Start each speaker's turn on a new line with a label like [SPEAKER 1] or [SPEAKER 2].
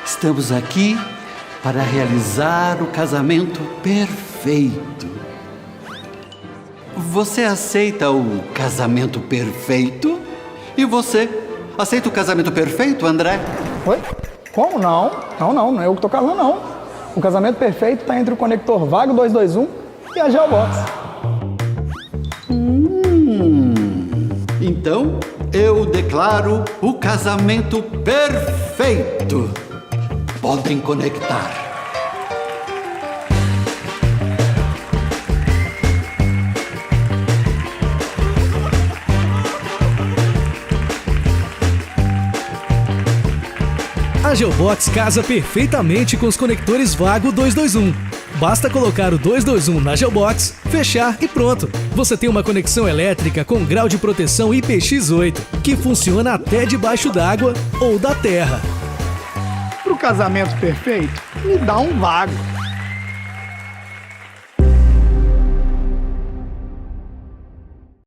[SPEAKER 1] Estamos aqui para realizar o casamento perfeito. Você aceita o casamento perfeito? E você? Aceita o casamento perfeito, André?
[SPEAKER 2] Oi? Como não? Não é eu que tô casando, não. O casamento perfeito tá entre o conector Vago 221 e a Geobox.
[SPEAKER 1] Então, eu declaro o casamento perfeito. Podem conectar.
[SPEAKER 3] A Geobox casa perfeitamente com os conectores Vago 221. Basta colocar o 221 na Geobox, fechar e pronto. Você tem uma conexão elétrica com grau de proteção IPX8, que funciona até debaixo d'água ou da terra.
[SPEAKER 2] Pro casamento perfeito, me dá um Vago.